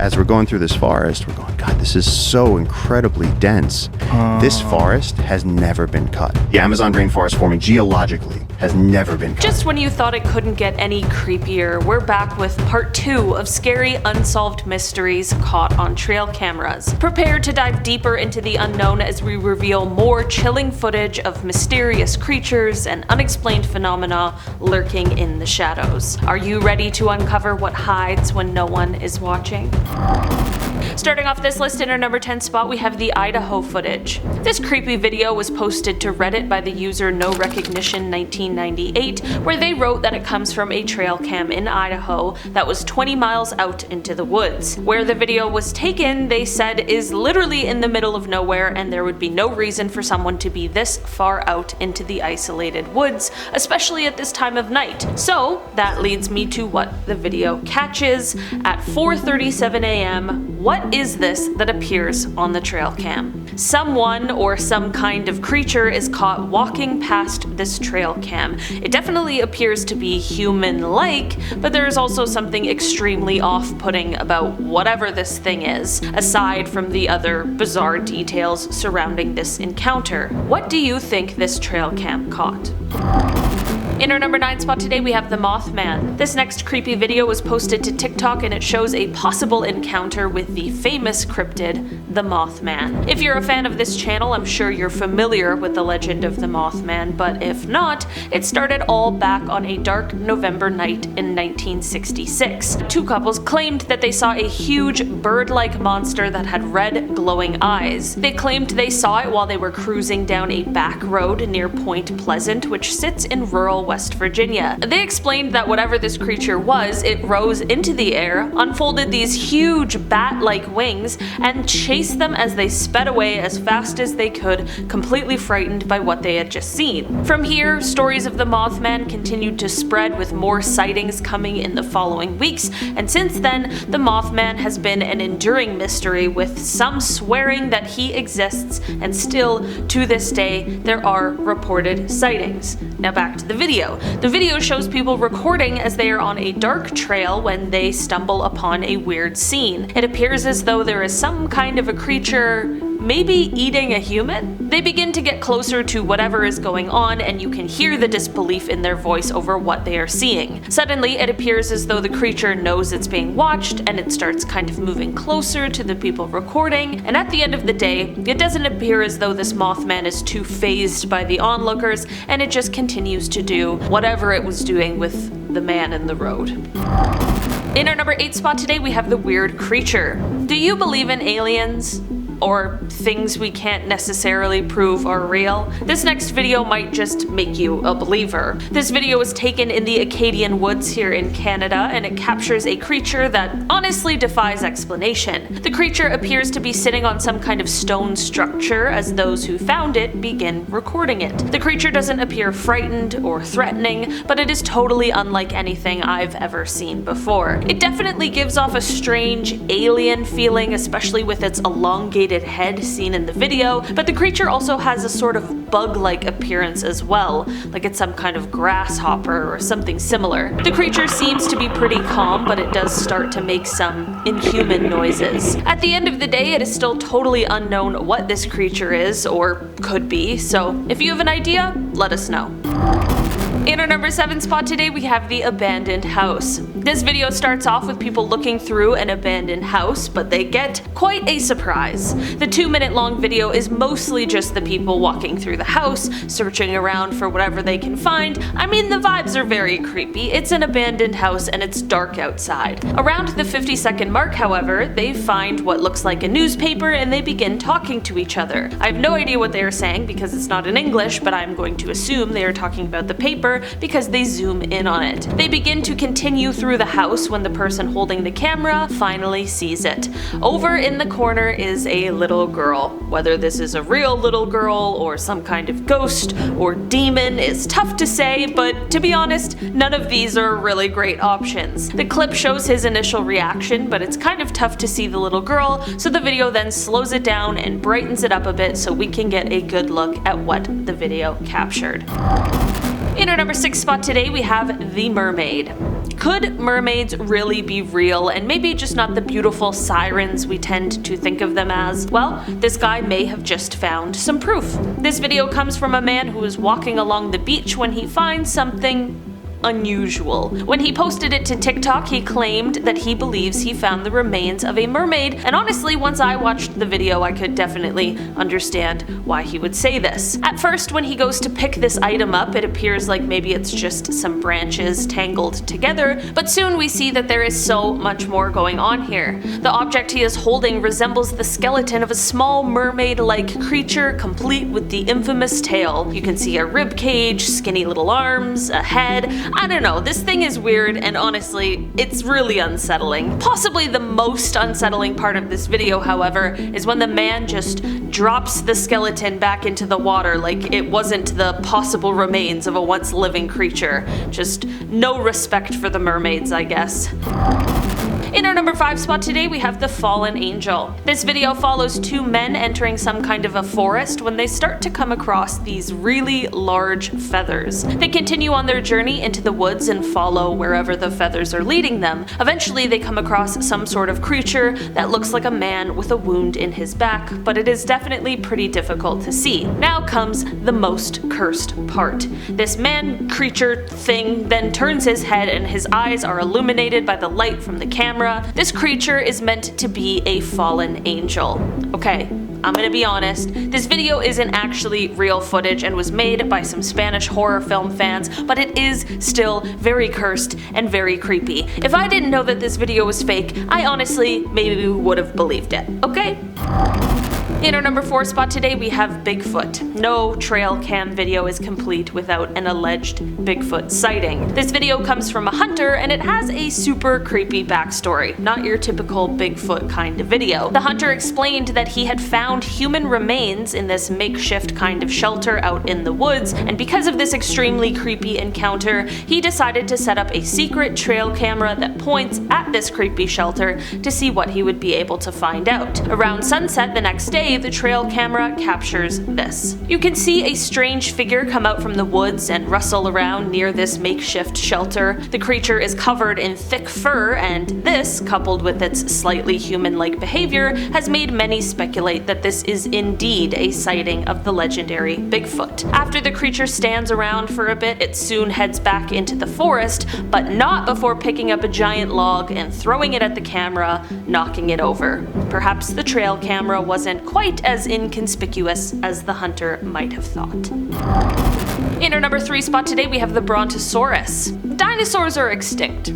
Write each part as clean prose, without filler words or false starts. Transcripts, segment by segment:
As we're going through this forest, we're going, God, this is so incredibly dense. This forest has never been cut. The Amazon rainforest forming geologically has never been cut. Just when you thought it couldn't get any creepier, we're back with part 2 of scary unsolved mysteries caught on trail cameras. Prepare to dive deeper into the unknown as we reveal more chilling footage of mysterious creatures and unexplained phenomena lurking in the shadows. Are you ready to uncover what hides when no one is watching? Starting off this list in our number 10 spot, we have the Idaho Footage. This creepy video was posted to Reddit by the user No Recognition 1998, where they wrote that it comes from a trail cam in Idaho that was 20 miles out into the woods. Where the video was taken, they said, is literally in the middle of nowhere, and there would be no reason for someone to be this far out into the isolated woods, especially at this time of night. So that leads me to what the video catches. At 4:37 a.m., what is this that appears on the trail cam? Someone or some kind of creature is caught walking past this trail cam. It definitely appears to be human-like, but there is also something extremely off-putting about whatever this thing is, aside from the other bizarre details surrounding this encounter. What do you think this trail cam caught? In our number 9 spot today, we have the Mothman. This next creepy video was posted to TikTok, and it shows a possible encounter with the famous cryptid, the Mothman. If you're a fan of this channel, I'm sure you're familiar with the legend of the Mothman, but if not, it started all back on a dark November night in 1966. Two couples claimed that they saw a huge bird-like monster that had red glowing eyes. They claimed they saw it while they were cruising down a back road near Point Pleasant, which sits in rural West Virginia. They explained that whatever this creature was, it rose into the air, unfolded these huge bat-like wings, and chased them as they sped away as fast as they could, completely frightened by what they had just seen. From here, stories of the Mothman continued to spread, with more sightings coming in the following weeks, and since then, the Mothman has been an enduring mystery, with some swearing that he exists, and still, to this day, there are reported sightings. Now back to the video. The video shows people recording as they are on a dark trail when they stumble upon a weird scene. It appears as though there is some kind of a creature, maybe eating a human? They begin to get closer to whatever is going on, and you can hear the disbelief in their voice over what they are seeing. Suddenly, it appears as though the creature knows it's being watched, and it starts kind of moving closer to the people recording, and at the end of the day, it doesn't appear as though this Mothman is too fazed by the onlookers, and it just continues to do whatever it was doing with the man in the road. In our number 8 spot today, we have the weird creature. Do you believe in aliens? Or things we can't necessarily prove are real? This next video might just make you a believer. This video was taken in the Acadian woods here in Canada, and it captures a creature that honestly defies explanation. The creature appears to be sitting on some kind of stone structure as those who found it begin recording it. The creature doesn't appear frightened or threatening, but it is totally unlike anything I've ever seen before. It definitely gives off a strange alien feeling, especially with its elongated head seen in the video, but the creature also has a sort of bug-like appearance as well, like it's some kind of grasshopper or something similar. The creature seems to be pretty calm, but it does start to make some inhuman noises. At the end of the day, it is still totally unknown what this creature is, or could be, so if you have an idea, let us know. In our number 7 spot today, we have the abandoned house. This video starts off with people looking through an abandoned house, but they get quite a surprise. The 2-minute long video is mostly just the people walking through the house, searching around for whatever they can find. I mean, the vibes are very creepy. It's an abandoned house and it's dark outside. Around the 50-second mark, however, they find what looks like a newspaper and they begin talking to each other. I have no idea what they are saying because it's not in English, but I'm going to assume they are talking about the paper because they zoom in on it. They begin to continue through the house when the person holding the camera finally sees it. Over in the corner is a little girl. Whether this is a real little girl or some kind of ghost or demon is tough to say, but to be honest, none of these are really great options. The clip shows his initial reaction, but it's kind of tough to see the little girl, so the video then slows it down and brightens it up a bit so we can get a good look at what the video captured. In our number 6 spot today, we have the Mermaid. Could mermaids really be real and maybe just not the beautiful sirens we tend to think of them as? Well, this guy may have just found some proof. This video comes from a man who is walking along the beach when he finds something unusual. When he posted it to TikTok, he claimed that he believes he found the remains of a mermaid, and honestly, once I watched the video, I could definitely understand why he would say this. At first, when he goes to pick this item up, it appears like maybe it's just some branches tangled together, but soon we see that there is so much more going on here. The object he is holding resembles the skeleton of a small mermaid-like creature, complete with the infamous tail. You can see a rib cage, skinny little arms, a head. I don't know, this thing is weird, and honestly, it's really unsettling. Possibly the most unsettling part of this video, however, is when the man just drops the skeleton back into the water like it wasn't the possible remains of a once living creature. Just no respect for the mermaids, I guess. In our number 5 spot today, we have the fallen angel. This video follows two men entering some kind of a forest when they start to come across these really large feathers. They continue on their journey into the woods and follow wherever the feathers are leading them. Eventually, they come across some sort of creature that looks like a man with a wound in his back, but it is definitely pretty difficult to see. Now comes the most cursed part. This man creature thing then turns his head and his eyes are illuminated by the light from the camera. This creature is meant to be a fallen angel. Okay, I'm gonna be honest, this video isn't actually real footage and was made by some Spanish horror film fans, but it is still very cursed and very creepy. If I didn't know that this video was fake, I honestly maybe would have believed it, okay? In our number 4 spot today, we have Bigfoot. No trail cam video is complete without an alleged Bigfoot sighting. This video comes from a hunter and it has a super creepy backstory, not your typical Bigfoot kind of video. The hunter explained that he had found human remains in this makeshift kind of shelter out in the woods, and because of this extremely creepy encounter, he decided to set up a secret trail camera that points at this creepy shelter to see what he would be able to find out. Around sunset the next day, the trail camera captures this. You can see a strange figure come out from the woods and rustle around near this makeshift shelter. The creature is covered in thick fur, and this, coupled with its slightly human-like behavior, has made many speculate that this is indeed a sighting of the legendary Bigfoot. After the creature stands around for a bit, it soon heads back into the forest, but not before picking up a giant log and throwing it at the camera, knocking it over. Perhaps the trail camera wasn't quite as inconspicuous as the hunter might have thought. In our number 3 spot today, we have the Brontosaurus. Dinosaurs are extinct,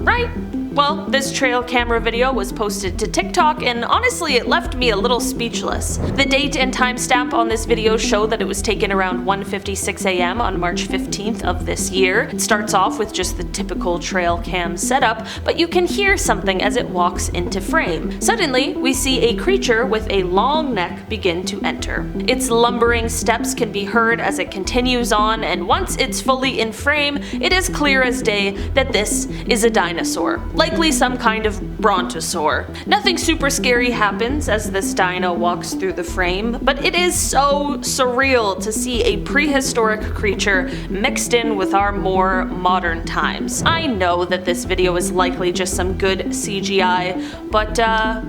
right? Well, this trail camera video was posted to TikTok, and honestly it left me a little speechless. The date and timestamp on this video show that it was taken around 1:56 a.m. on March 15th of this year. It starts off with just the typical trail cam setup, but you can hear something as it walks into frame. Suddenly, we see a creature with a long neck begin to enter. Its lumbering steps can be heard as it continues on, and once it's fully in frame, it is clear as day that this is a dinosaur. Likely some kind of brontosaur. Nothing super scary happens as this dino walks through the frame, but it is so surreal to see a prehistoric creature mixed in with our more modern times. I know that this video is likely just some good CGI, but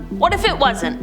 what if it wasn't?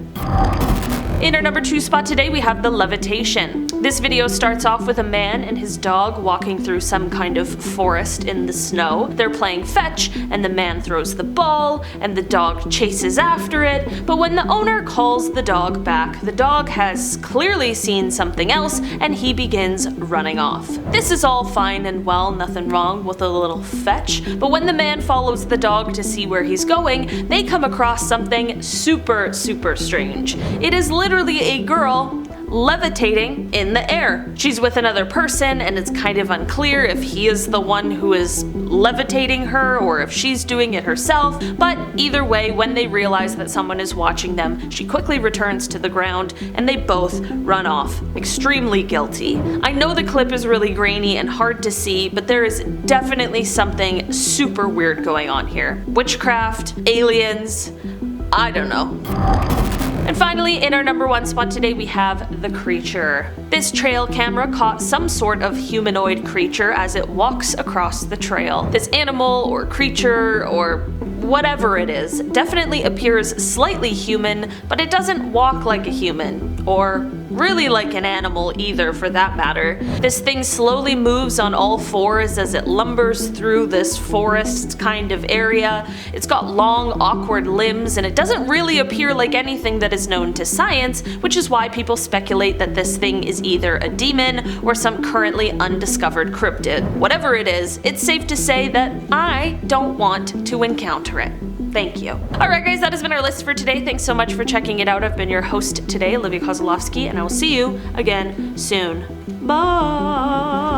In our number 2 spot today, we have the Levitation. This video starts off with a man and his dog walking through some kind of forest in the snow. They're playing fetch, and the man throws the ball, and the dog chases after it, but when the owner calls the dog back, the dog has clearly seen something else, and he begins running off. This is all fine and well, nothing wrong with a little fetch, but when the man follows the dog to see where he's going, they come across something super strange. It is literally a girl levitating in the air. She's with another person, and it's kind of unclear if he is the one who is levitating her or if she's doing it herself, but either way, when they realize that someone is watching them, she quickly returns to the ground and they both run off, extremely guilty. I know the clip is really grainy and hard to see, but there is definitely something super weird going on here. Witchcraft, aliens, I don't know. And finally, in our number 1 spot today, we have the creature. This trail camera caught some sort of humanoid creature as it walks across the trail. This animal or creature or whatever it is definitely appears slightly human, but it doesn't walk like a human, or really like an animal either for that matter. This thing slowly moves on all fours as it lumbers through this forest kind of area. It's got long, awkward limbs, and it doesn't really appear like anything that is known to science, which is why people speculate that this thing is either a demon or some currently undiscovered cryptid. Whatever it is, it's safe to say that I don't want to encounter it. Thank you. Alright guys, that has been our list for today. Thanks so much for checking it out. I've been your host today, Olivia Kozlowski, and I will see you again soon. Bye!